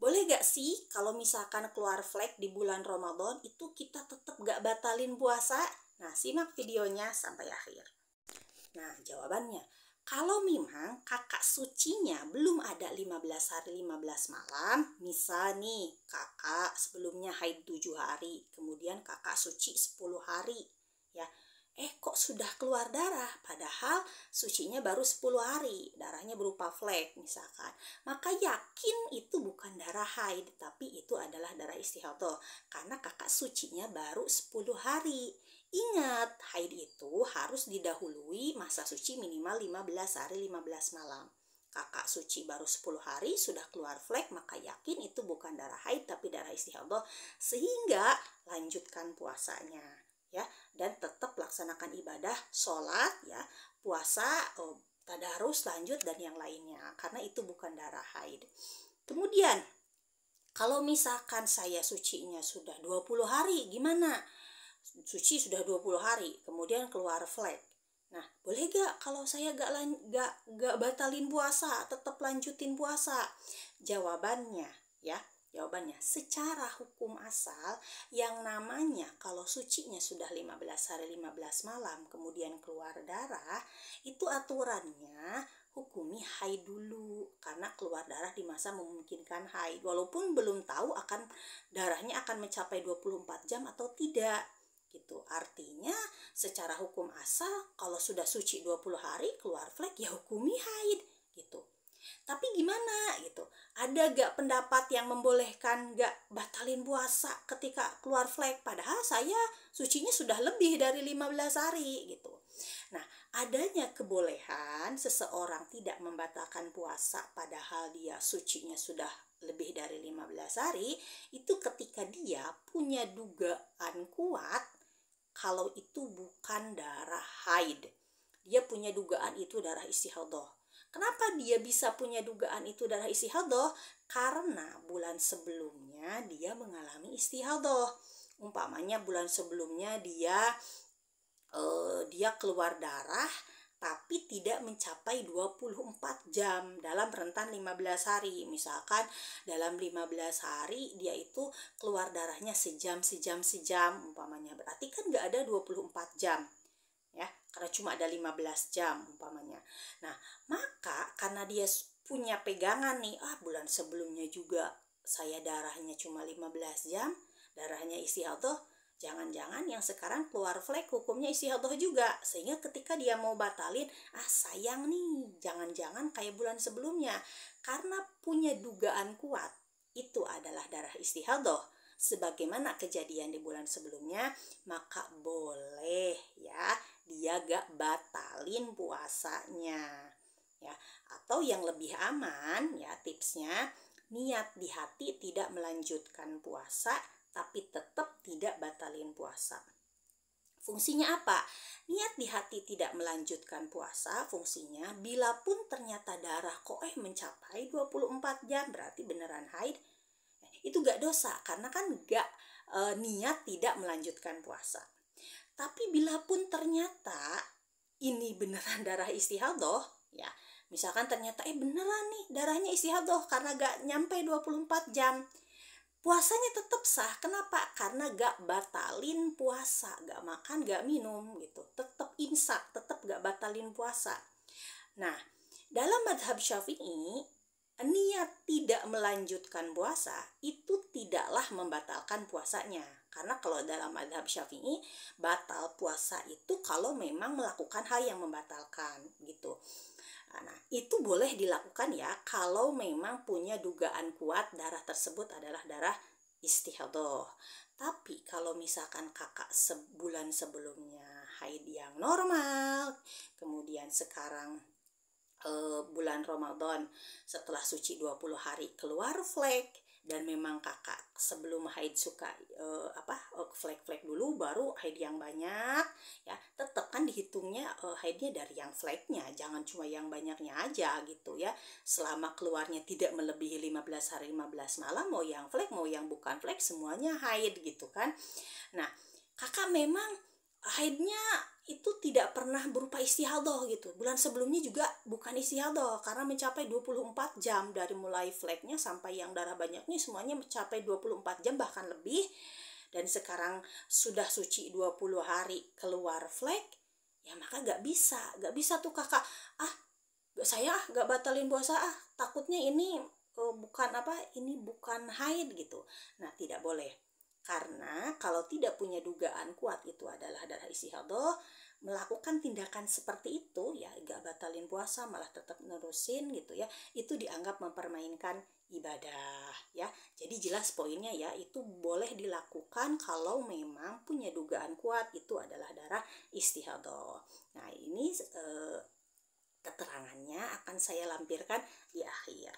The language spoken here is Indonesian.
Boleh gak sih kalau misalkan keluar flek di bulan Ramadan itu kita tetap gak batalin puasa? Nah, simak videonya sampai akhir. Nah, jawabannya, kalau memang kakak sucinya belum ada 15 hari 15 malam, misal nih kakak sebelumnya haid 7 hari, kemudian kakak suci 10 hari, ya. Kok sudah keluar darah, padahal sucinya baru 10 hari, darahnya berupa flek misalkan. Maka yakin itu bukan darah haid, tapi itu adalah darah istihadhah, karena kakak sucinya baru 10 hari. Ingat, haid itu harus didahului masa suci minimal 15 hari 15 malam. Kakak suci baru 10 hari sudah keluar flek, maka yakin itu bukan darah haid tapi darah istihadhah, sehingga lanjutkan puasanya, ya, dan tetap laksanakan ibadah, sholat, ya, puasa, tadarus lanjut dan yang lainnya, karena itu bukan darah haid. Kemudian kalau misalkan saya sucinya sudah 20 hari, gimana? Suci sudah 20 hari, kemudian keluar flek. Nah, boleh gak kalau saya gak batalin puasa, tetap lanjutin puasa? Jawabannya, ya, jawabannya secara hukum asal yang namanya kalau sucinya sudah 15 hari 15 malam kemudian keluar darah, itu aturannya hukumi haid dulu, karena keluar darah di masa memungkinkan haid, walaupun belum tahu akan darahnya akan mencapai 24 jam atau tidak gitu. Artinya secara hukum asal kalau sudah suci 20 hari keluar flek ya hukumi haid gitu. Tapi gimana gitu? Ada gak pendapat yang membolehkan gak batalin puasa ketika keluar flek? Padahal saya sucinya sudah lebih dari 15 hari gitu. Nah, adanya kebolehan seseorang tidak membatalkan puasa padahal dia sucinya sudah lebih dari 15 hari, itu ketika dia punya dugaan kuat kalau itu bukan darah haid. Dia punya dugaan itu darah istihadhah. Kenapa dia bisa punya dugaan itu darah istihadhah? Karena bulan sebelumnya dia mengalami istihadhah. Umpamanya bulan sebelumnya dia keluar darah tapi tidak mencapai 24 jam dalam rentan 15 hari. Misalkan dalam 15 hari dia itu keluar darahnya sejam umpamanya. Berarti kan gak ada 24 jam. Ya, karena cuma ada 15 jam umpamanya. Nah, maka karena dia punya pegangan nih, bulan sebelumnya juga saya darahnya cuma 15 jam, darahnya istihadhah, jangan-jangan yang sekarang keluar flek hukumnya istihadhah juga, sehingga ketika dia mau batalin, sayang nih, jangan-jangan kayak bulan sebelumnya, karena punya dugaan kuat itu adalah darah istihadhah sebagaimana kejadian di bulan sebelumnya, maka boleh ya dia gak batalin puasanya, ya. Atau yang lebih aman ya tipsnya, niat di hati tidak melanjutkan puasa tapi tetap tidak batalin puasa. Fungsinya apa? Niat di hati tidak melanjutkan puasa, fungsinya bila pun ternyata darah koeh mencapai 24 jam berarti beneran haid, itu gak dosa karena kan gak niat tidak melanjutkan puasa. Tapi bila pun ternyata ini beneran darah istihadhah, ya, misalkan ternyata beneran nih darahnya istihadhah karena gak nyampe 24 jam, puasanya tetap sah. Kenapa? Karena gak batalin puasa, gak makan, gak minum gitu, tetap imsak, tetap gak batalin puasa. Nah, dalam mazhab Syafi'i, niat tidak melanjutkan puasa itu tidaklah membatalkan puasanya. Karena kalau dalam mazhab Syafi'i, batal puasa itu kalau memang melakukan hal yang membatalkan gitu. Nah, itu boleh dilakukan ya kalau memang punya dugaan kuat darah tersebut adalah darah istihadhah. Tapi kalau misalkan kakak sebulan sebelumnya haid yang normal, kemudian sekarang bulan Ramadan setelah suci 20 hari keluar flek, dan memang kakak sebelum haid suka flek-flek dulu baru haid yang banyak, ya tetap kan dihitungnya haidnya dari yang fleknya, jangan cuma yang banyaknya aja gitu ya. Selama keluarnya tidak melebihi 15 hari 15 malam, mau yang flek mau yang bukan flek semuanya haid gitu kan. Nah, kakak memang haidnya itu tidak pernah berupa istihadah gitu. Bulan sebelumnya juga bukan istihadah karena mencapai 24 jam dari mulai flagnya sampai yang darah banyaknya semuanya mencapai 24 jam bahkan lebih. Dan sekarang sudah suci 20 hari keluar flag, ya maka gak bisa tuh kakak, saya gak batalin puasa, takutnya ini ini bukan haid gitu. Nah, tidak boleh. Karena kalau tidak punya dugaan kuat itu adalah darah istihadah, melakukan tindakan seperti itu ya gak batalin puasa, malah tetap nerusin gitu ya, itu dianggap mempermainkan ibadah ya. Jadi jelas poinnya ya, itu boleh dilakukan kalau memang punya dugaan kuat itu adalah darah istihadah. Nah, ini keterangannya akan saya lampirkan di akhir.